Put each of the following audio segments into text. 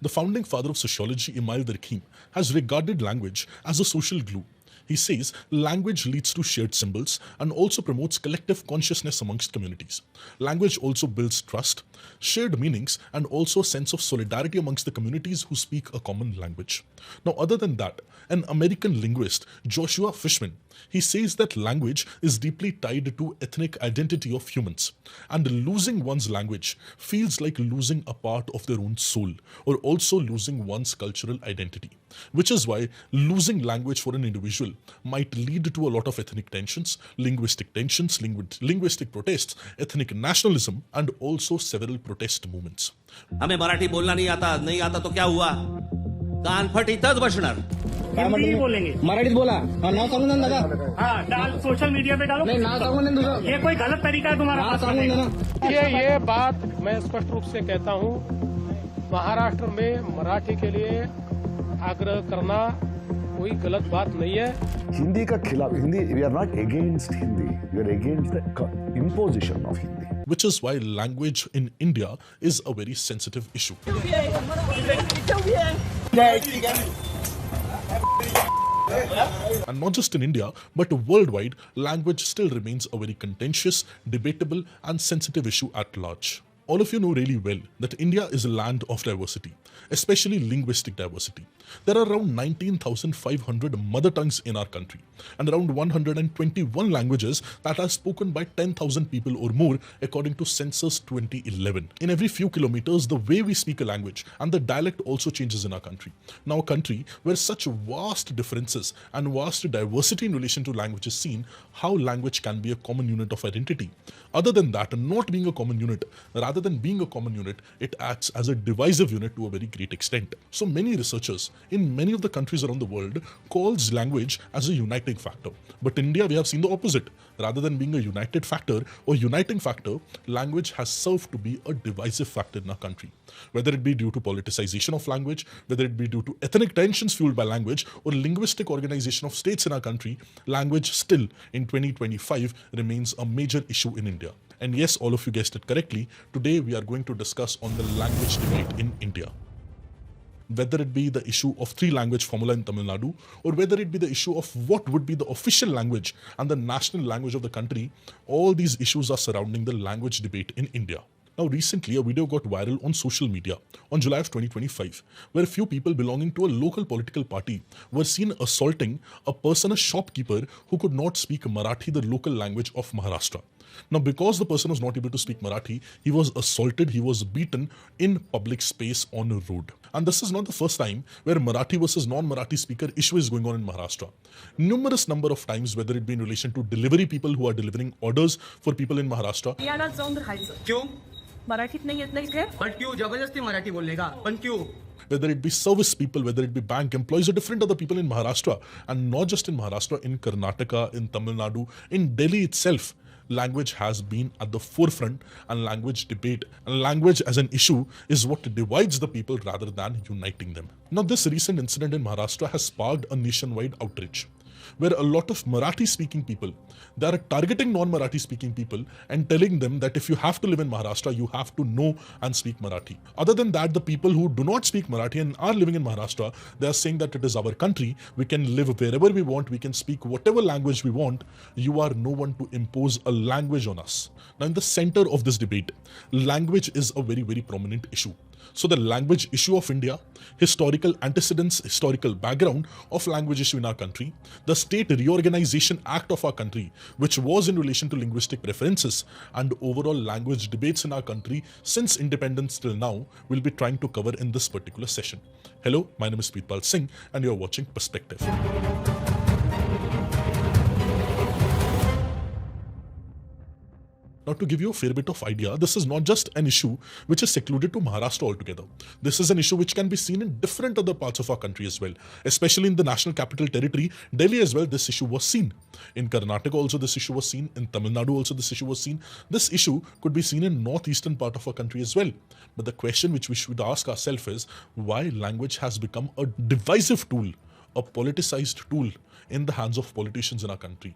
The founding father of sociology, Imail Durkheim, has regarded language as a social glue. He says language leads to shared symbols and also promotes collective consciousness amongst communities. Language also builds trust, shared meanings, and also a sense of solidarity amongst the communities who speak a common language. Now, other than that, an American linguist, Joshua Fishman, he says that language is deeply tied to ethnic identity of humans, and losing one's language feels like losing a part of their own soul, or also losing one's cultural identity. Which is why losing language for an individual might lead to a lot of ethnic tensions, linguistic protests, ethnic nationalism, and also several protest movements. हमें मराठी बोलना नहीं आता तो क्या हुआ? कान फट इथंच बसणार. हिंदी बोलेंगे. मराठीत बोला. नाव सांगून दे ना दादा. हाँ, डाल सोशल मीडिया पे डालो. नहीं, नाव सांगून दे तुझं. ये कोई गलत तरीका है तुम्हारा? नाव सांगून दे ना. ये बात मैं स्पष्ट रूप से कहता हूँ, महाराष्ट्र में मराठी के लिए आग्रह करना कोई गलत बात नहीं है. हिंदी का खिलाफ Hindi, we are not against Hindi, we are against the imposition of Hindi. Which is why language in India is a very sensitive issue. And not just in India, but worldwide, language still remains a very contentious, debatable, and sensitive issue at large. All of you know really well that India is a land of diversity, especially linguistic diversity. There are around 19,500 mother tongues in our country and around 121 languages that are spoken by 10,000 people or more according to Census 2011. In every few kilometers, the way we speak a language and the dialect also changes in our country. Now, a country where such vast differences and vast diversity in relation to language is seen, how language can be a common unit of identity. Other than that, not being a common unit, rather than being a common unit, it acts as a divisive unit to a very great extent. So many researchers in many of the countries around the world calls language as a uniting factor. But in India, we have seen the opposite. Rather than being a united factor or uniting factor, language has served to be a divisive factor in our country. Whether it be due to politicization of language, whether it be due to ethnic tensions fueled by language, or linguistic organization of states in our country, language still in 2025 remains a major issue in India. And yes, all of you guessed it correctly, today we are going to discuss on the language debate in India. Whether it be the issue of three-language formula in Tamil Nadu, or whether it be the issue of what would be the official language and the national language of the country, all these issues are surrounding the language debate in India. Now, recently, a video got viral on social media on July of 2025, where a few people belonging to a local political party were seen assaulting a person, a shopkeeper, who could not speak Marathi, the local language of Maharashtra. Now, because the person was not able to speak Marathi, he was assaulted, he was beaten in public space on a road. And this is not the first time where Marathi versus non-Marathi speaker issue is going on in Maharashtra. Numerous number of times, whether it be in relation to delivery people who are delivering orders for people in Maharashtra. क्यों? मराठीत नाही येत नाही इथे. पण क्यों? जबरदस्ती मराठी बोलने का. पण क्यों? Whether it be service people, whether it be bank employees or different other people in Maharashtra, and not just in Maharashtra, in Karnataka, in Tamil Nadu, in Delhi itself, language has been at the forefront, and language debate and language as an issue is what divides the people rather than uniting them. Now, this recent incident in Maharashtra has sparked a nationwide outrage, where a lot of Marathi speaking people, they are targeting non-Marathi speaking people and telling them that if you have to live in Maharashtra, you have to know and speak Marathi. Other than that, the people who do not speak Marathi and are living in Maharashtra, they are saying that it is our country, we can live wherever we want, we can speak whatever language we want, you are no one to impose a language on us. Now, in the center of this debate, language is a very, very prominent issue. So the language issue of India, historical antecedents, historical background of language issue in our country, the State Reorganization Act of our country, which was in relation to linguistic preferences, and overall language debates in our country since independence till now, we'll be trying to cover in this particular session. Hello, my name is Preetpal Singh and you're watching Perspective. Now, to give you a fair bit of idea, this is not just an issue which is secluded to Maharashtra altogether. This is an issue which can be seen in different other parts of our country as well. Especially in the National Capital Territory, Delhi as well, this issue was seen. In Karnataka also this issue was seen. In Tamil Nadu also this issue was seen. This issue could be seen in northeastern part of our country as well. But the question which we should ask ourselves is, why language has become a divisive tool, a politicized tool in the hands of politicians in our country?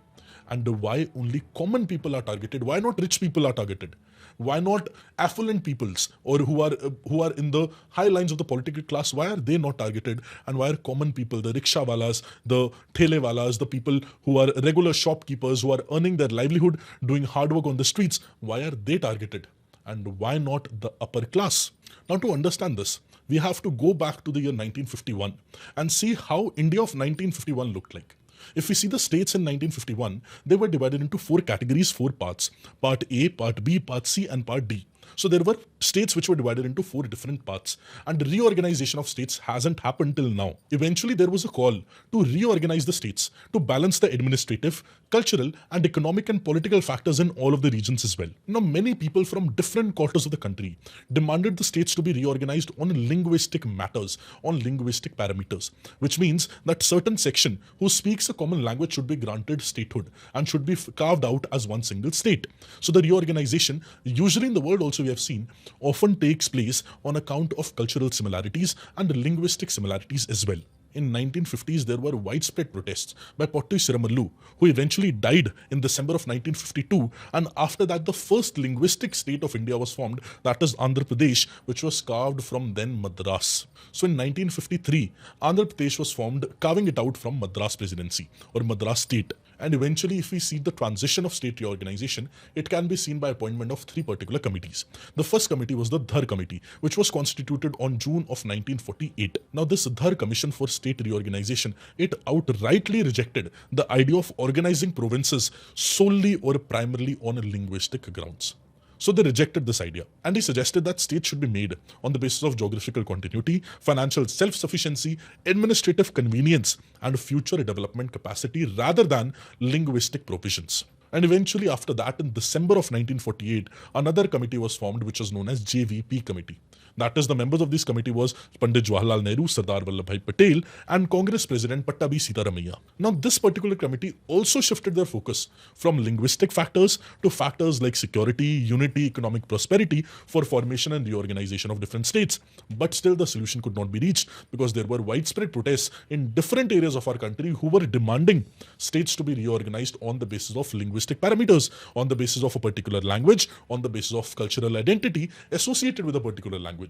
And why only common people are targeted? Why not rich people are targeted? Why not affluent peoples or who are in the high lines of the political class? Why are they not targeted? And why are common people, the rickshaw walas, the thele walas, the people who are regular shopkeepers who are earning their livelihood, doing hard work on the streets, why are they targeted? And why not the upper class? Now, to understand this, we have to go back to the year 1951 and see how India of 1951 looked like. If we see the states in 1951, they were divided into 4 categories, 4 parts. Part A, Part B, Part C and Part D. So there were states which were divided into 4 different parts, and reorganization of states hasn't happened till now. Eventually there was a call to reorganize the states to balance the administrative, cultural and economic and political factors in all of the regions as well. Now many people from different quarters of the country demanded the states to be reorganized on linguistic matters, on linguistic parameters, which means that certain section who speaks a common language should be granted statehood and should be carved out as one single state. So the reorganization, usually in the world also we have seen, often takes place on account of cultural similarities and linguistic similarities as well. In 1950s, there were widespread protests by Pottu Siramallu, who eventually died in December of 1952. And after that, the first linguistic state of India was formed, that is Andhra Pradesh, which was carved from then Madras. So in 1953, Andhra Pradesh was formed, carving it out from Madras Presidency or Madras State. And eventually, if we see the transition of state reorganization, it can be seen by appointment of 3 particular committees. The first committee was the Dhar Committee, which was constituted on June of 1948. Now, this Dhar Commission for State Reorganization, it outrightly rejected the idea of organizing provinces solely or primarily on linguistic grounds. So they rejected this idea, and he suggested that states should be made on the basis of geographical continuity, financial self-sufficiency, administrative convenience, and future development capacity rather than linguistic provisions. And eventually after that, in December of 1948, another committee was formed which was known as JVP Committee. That is, the members of this committee was Pandit Jawaharlal Nehru, Sardar Vallabhbhai Patel and Congress President Pattabhi Sitaramaiah. Now this particular committee also shifted their focus from linguistic factors to factors like security, unity, economic prosperity for formation and reorganization of different states. But still the solution could not be reached because there were widespread protests in different areas of our country who were demanding states to be reorganized on the basis of linguistic parameters, on the basis of a particular language, on the basis of cultural identity associated with a particular language.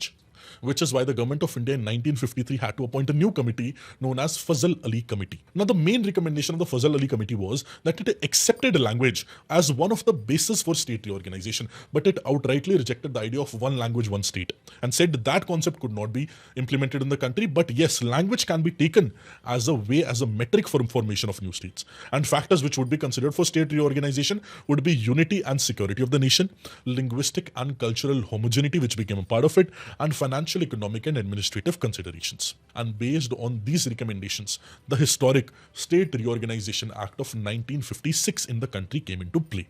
Which is why the government of India in 1953 had to appoint a new committee known as Fazal Ali Committee. Now the main recommendation of the Fazal Ali Committee was that it accepted language as one of the bases for state reorganization, but it outrightly rejected the idea of one language, one state, and said that concept could not be implemented in the country. But yes, language can be taken as a way, as a metric for formation of new states. And factors which would be considered for state reorganization would be unity and security of the nation, linguistic and cultural homogeneity which became a part of it, and financial, economic and administrative considerations. And based on these recommendations, the historic State Reorganization Act of 1956 in the country came into play.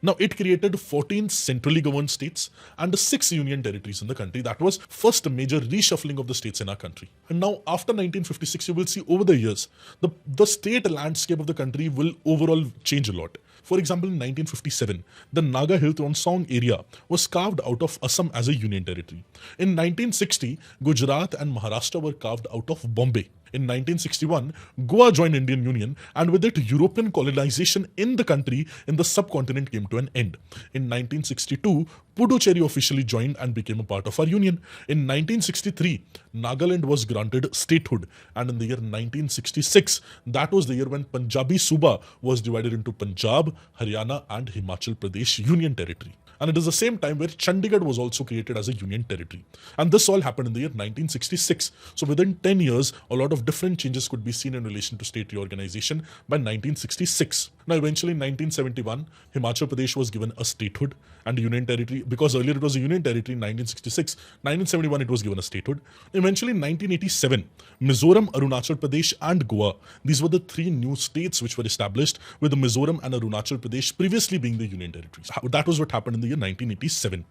Now, it created 14 centrally governed states and 6 union territories in the country. That was first major reshuffling of the states in our country. And now, after 1956, you will see over the years, the state landscape of the country will overall change a lot. For example, in 1957, the Naga Hill Song area was carved out of Assam as a union territory. In 1960, Gujarat and Maharashtra were carved out of Bombay. In 1961, Goa joined Indian Union, and with it, European colonization in the country in the subcontinent came to an end. In 1962, Puducherry officially joined and became a part of our union. In 1963, Nagaland was granted statehood, and in the year 1966, that was the year when Punjabi Suba was divided into Punjab, Haryana and Himachal Pradesh Union Territory. And it is the same time where Chandigarh was also created as a union territory. And this all happened in the year 1966. So within 10 years, a lot of different changes could be seen in relation to state reorganization by 1966. Now, eventually in 1971, Himachal Pradesh was given a statehood and a union territory, because earlier it was a union territory in 1966. 1971, it was given a statehood. Eventually in 1987, Mizoram, Arunachal Pradesh and Goa, these were the 3 new states which were established, with Mizoram and Arunachal Pradesh previously being the union territories. That was what happened in the year 1987.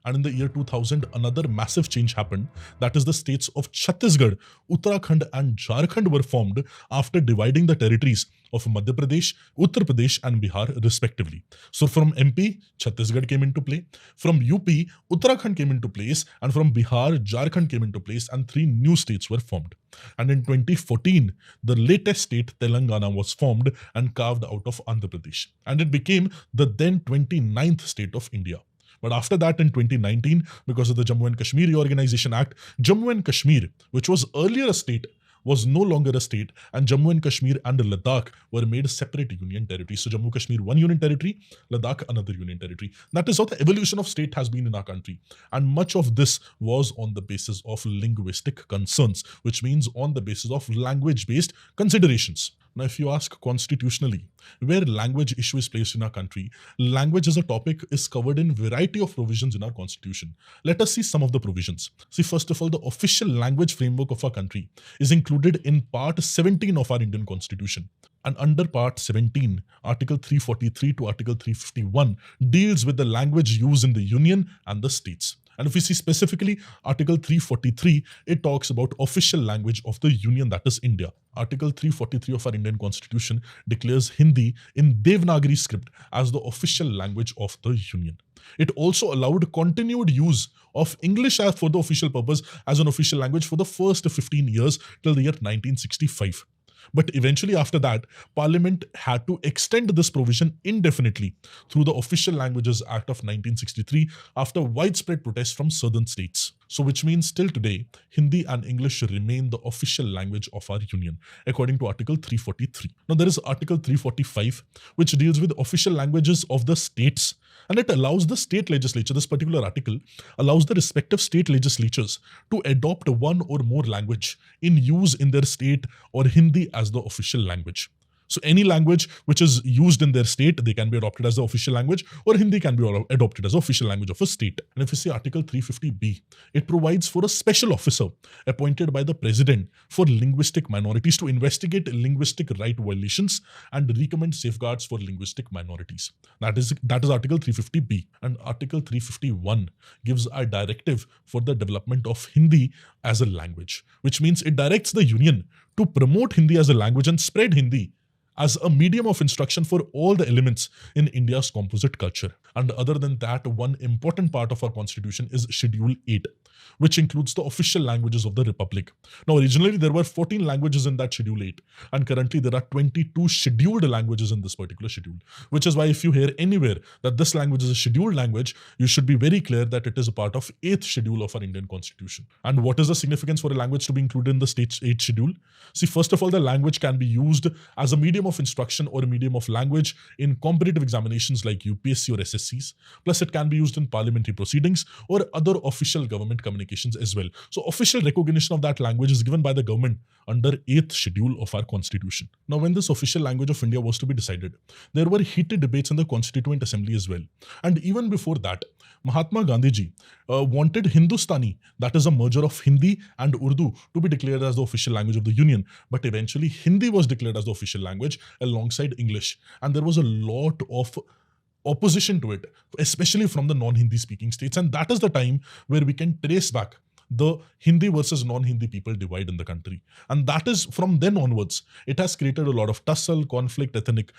And in the year 2000, another massive change happened. That is, the states of Chhattisgarh, Uttarakhand, and Jharkhand were formed after dividing the territories of Madhya Pradesh, Uttar Pradesh, and Bihar, respectively. So from MP, Chhattisgarh came into play. From UP, Uttarakhand came into place. And from Bihar, Jharkhand came into place. And 3 new states were formed. And in 2014, the latest state, Telangana, was formed and carved out of Andhra Pradesh. And it became the then 29th state of India. But after that, in 2019, because of the Jammu and Kashmir Reorganization Act, Jammu and Kashmir, which was earlier a state, was no longer a state, and Jammu and Kashmir and Ladakh were made separate union territories. So Jammu Kashmir, one union territory, Ladakh, another union territory. That is how the evolution of state has been in our country. And much of this was on the basis of linguistic concerns, which means on the basis of language-based considerations. Now, if you ask constitutionally, where language issue is placed in our country, language as a topic is covered in variety of provisions in our constitution. Let us see some of the provisions. See, first of all, the official language framework of our country is included in Part 17 of our Indian Constitution. And under Part 17, Article 343 to Article 351 deals with the language used in the Union and the states. And if we see specifically Article 343, it talks about official language of the Union, that is India. Article 343 of our Indian Constitution declares Hindi in Devanagari script as the official language of the Union. It also allowed continued use of English for the official purpose as an official language for the first 15 years till the year 1965. But eventually after that, Parliament had to extend this provision indefinitely through the Official Languages Act of 1963 after widespread protests from southern states. So which means till today, Hindi and English remain the official language of our union, according to Article 343. Now there is Article 345, which deals with official languages of the states. And it allows the state legislature, this particular article allows the respective state legislatures to adopt one or more language in use in their state or Hindi as the official language. So any language which is used in their state, they can be adopted as the official language, or Hindi can be adopted as the official language of a state. And if you see Article 350B, it provides for a special officer appointed by the president for linguistic minorities to investigate linguistic right violations and recommend safeguards for linguistic minorities. That is Article 350B. And Article 351 gives a directive for the development of Hindi as a language, which means it directs the union to promote Hindi as a language and spread Hindi as a medium of instruction for all the elements in India's composite culture. And other than that, one important part of our constitution is Schedule 8, which includes the official languages of the Republic. Now, originally there were 14 languages in that Schedule 8, and currently there are 22 scheduled languages in this particular schedule, which is why if you hear anywhere that this language is a scheduled language, you should be very clear that it is a part of 8th schedule of our Indian Constitution. And what is the significance for a language to be included in the state's 8th schedule? See, first of all, the language can be used as a medium of instruction or a medium of language in competitive examinations like UPSC or SSCs. Plus, it can be used in parliamentary proceedings or other official government communications as well. So, official recognition of that language is given by the government under 8th schedule of our constitution. Now, when this official language of India was to be decided, there were heated debates in the Constituent Assembly as well. And even before that, Mahatma Gandhi ji wanted Hindustani, that is a merger of Hindi and Urdu, to be declared as the official language of the Union. But eventually, Hindi was declared as the official language alongside English. And there was a lot of opposition to it, especially from the non-Hindi speaking states. And that is the time where we can trace back the Hindi versus non-Hindi people divide in the country. And that is from then onwards, it has created a lot of tussle, conflict, ethnic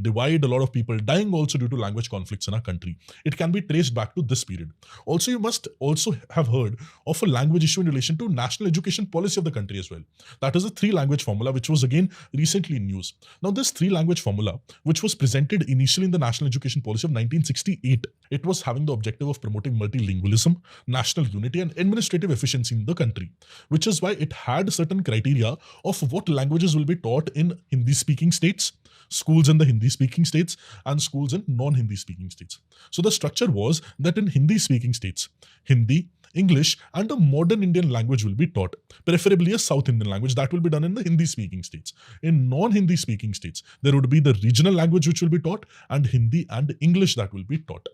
divide, a lot of people dying also due to language conflicts in our country. It can be traced back to this period. Also, you must also have heard of a language issue in relation to national education policy of the country as well. That is a 3-language formula, which was again recently in news. Now, this 3-language formula, which was presented initially in the national education policy of 1968, it was having the objective of promoting multilingualism, national unity, and administrative efficiency in the country, which is why it had certain criteria of what languages will be taught in Hindi-speaking states, schools in the Hindi-speaking states, and schools in non-Hindi speaking states. So the structure was that in Hindi-speaking states, Hindi, English, and a modern Indian language will be taught, preferably a South Indian language that will be done in the Hindi-speaking states. In non-Hindi speaking states, there would be the regional language which will be taught, and Hindi and English that will be taught.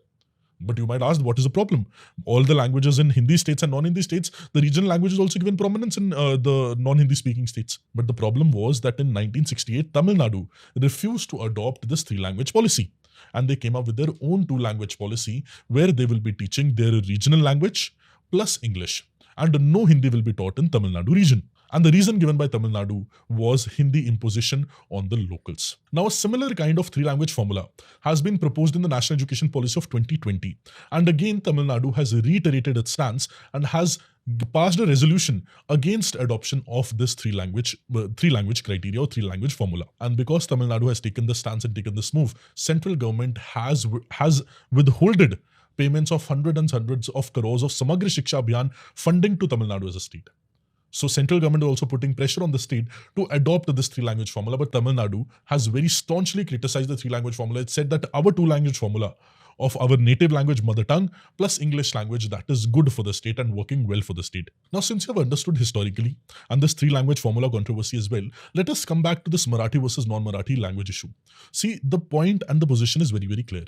But you might ask, what is the problem? All the languages in Hindi states and non-Hindi states, the regional language is also given prominence in the non-Hindi speaking states. But the problem was that in 1968, Tamil Nadu refused to adopt this 3-language policy. And they came up with their own two-language policy where they will be teaching their regional language plus English. And no Hindi will be taught in Tamil Nadu region. And the reason given by Tamil Nadu was Hindi imposition on the locals. Now, a similar kind of three-language formula has been proposed in the National Education Policy of 2020. And again, Tamil Nadu has reiterated its stance and has passed a resolution against adoption of this three-language criteria or three-language formula. And because Tamil Nadu has taken this stance and taken this move, central government has withholded payments of hundreds of crores of Samagra Shiksha Abhiyan funding to Tamil Nadu as a state. So central government is also putting pressure on the state to adopt this three-language formula, but Tamil Nadu has very staunchly criticized the three-language formula. It said that our two-language formula of our native language, mother tongue, plus English language, that is good for the state and working well for the state. Now, since you have understood historically and this three-language formula controversy as well, let us come back to this Marathi versus non-Marathi language issue. See, the point and the position is very, very clear.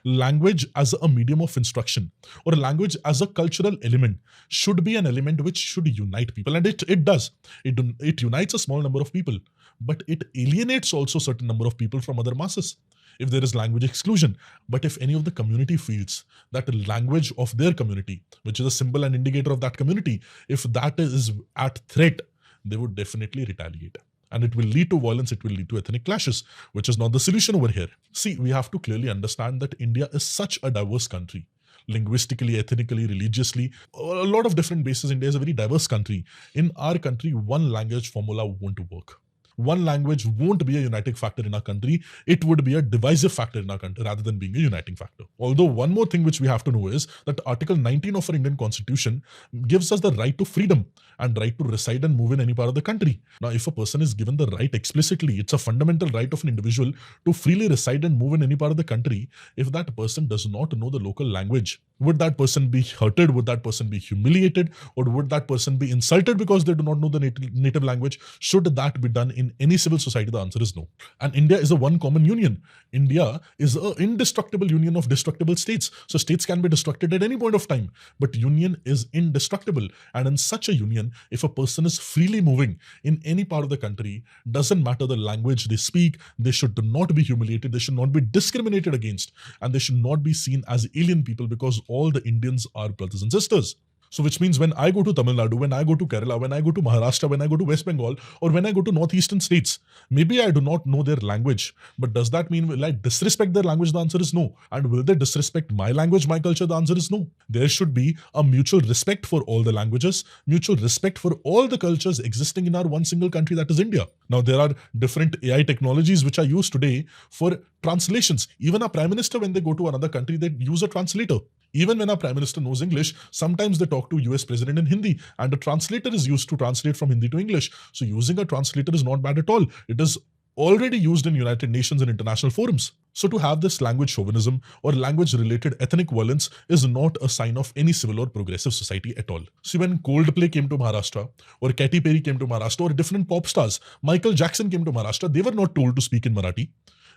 Language as a medium of instruction or language as a cultural element should be an element which should unite people, and it does. It unites a small number of people, but it alienates also certain number of people from other masses if there is language exclusion. But if any of the community feels that the language of their community, which is a symbol and indicator of that community, if that is at threat, they would definitely retaliate. And it will lead to violence, it will lead to ethnic clashes, which is not the solution over here. See, we have to clearly understand that India is such a diverse country. Linguistically, ethnically, religiously, a lot of different bases. India is a very diverse country. In our country, one language formula won't work. One language won't be a uniting factor in our country. It would be a divisive factor in our country rather than being a uniting factor. Although one more thing which we have to know is that Article 19 of our Indian Constitution gives us the right to freedom and right to reside and move in any part of the country. Now, if a person is given the right explicitly, it's a fundamental right of an individual to freely reside and move in any part of the country. If that person does not know the local language, would that person be hurted? Would that person be humiliated? Or would that person be insulted because they do not know the native language? Should that be done in any civil society? The answer is no. And India is a one common union. India is an indestructible union of destructible states. So states can be destructed at any point of time, but union is indestructible. And in such a union, if a person is freely moving in any part of the country, doesn't matter the language they speak, they should not be humiliated, they should not be discriminated against, and they should not be seen as alien people because all the Indians are brothers and sisters. So which means when I go to Tamil Nadu, when I go to Kerala, when I go to Maharashtra, when I go to West Bengal, or when I go to northeastern states, maybe I do not know their language, but does that mean will I disrespect their language? The answer is no. And will they disrespect my language, my culture? The answer is no. There should be a mutual respect for all the languages, mutual respect for all the cultures existing in our one single country, that is India. Now, there are different AI technologies which are used today for translations. Even our Prime Minister, when they go to another country, they use a translator. Even when our Prime Minister knows English, sometimes they talk to US President in Hindi, and a translator is used to translate from Hindi to English. So using a translator is not bad at all. It is already used in United Nations and international forums. So to have this language chauvinism or language-related ethnic violence is not a sign of any civil or progressive society at all. See, when Coldplay came to Maharashtra, or Katy Perry came to Maharashtra, or different pop stars, Michael Jackson came to Maharashtra, they were not told to speak in Marathi.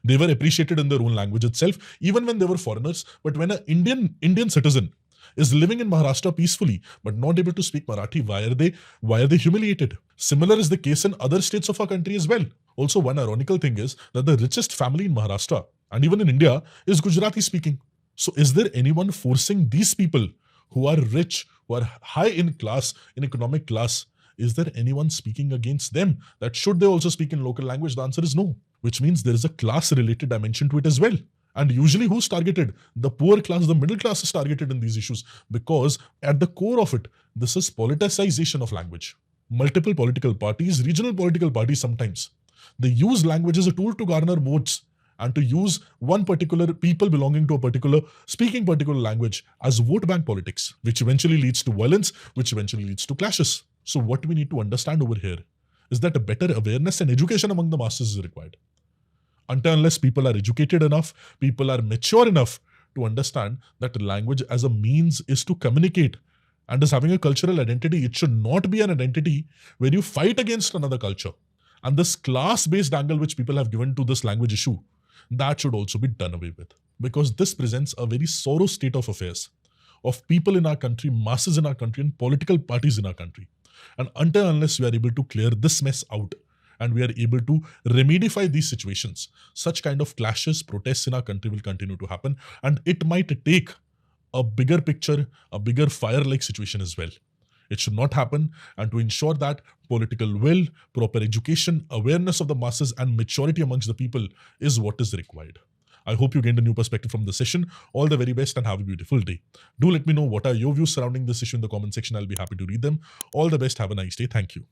They were appreciated in their own language itself, even when they were foreigners. But when an Indian citizen is living in Maharashtra peacefully, but not able to speak Marathi, why are they humiliated? Similar is the case in other states of our country as well. Also, one ironical thing is that the richest family in Maharashtra, and even in India, is Gujarati speaking. So is there anyone forcing these people who are rich, who are high in class, in economic class, is there anyone speaking against them? That should they also speak in local language? The answer is no. Which means there is a class-related dimension to it as well. And usually who's targeted? The poor class, the middle class is targeted in these issues, because at the core of it, this is politicization of language. Multiple political parties, regional political parties sometimes, they use language as a tool to garner votes and to use one particular people belonging to a particular, speaking particular language as vote bank politics, which eventually leads to violence, which eventually leads to clashes. So what we need to understand over here is that a better awareness and education among the masses is required. Until unless people are educated enough, people are mature enough to understand that language as a means is to communicate and is having a cultural identity. It should not be an identity where you fight against another culture. And this class-based angle which people have given to this language issue, that should also be done away with. Because this presents a very sorrow state of affairs of people in our country, masses in our country, and political parties in our country. And until unless we are able to clear this mess out, and we are able to remedify these situations, such kind of clashes, protests in our country will continue to happen, and it might take a bigger picture, a bigger fire-like situation as well. It should not happen, and to ensure that political will, proper education, awareness of the masses, and maturity amongst the people is what is required. I hope you gained a new perspective from the session. All the very best and have a beautiful day. Do let me know what are your views surrounding this issue in the comment section. I'll be happy to read them. All the best. Have a nice day. Thank you.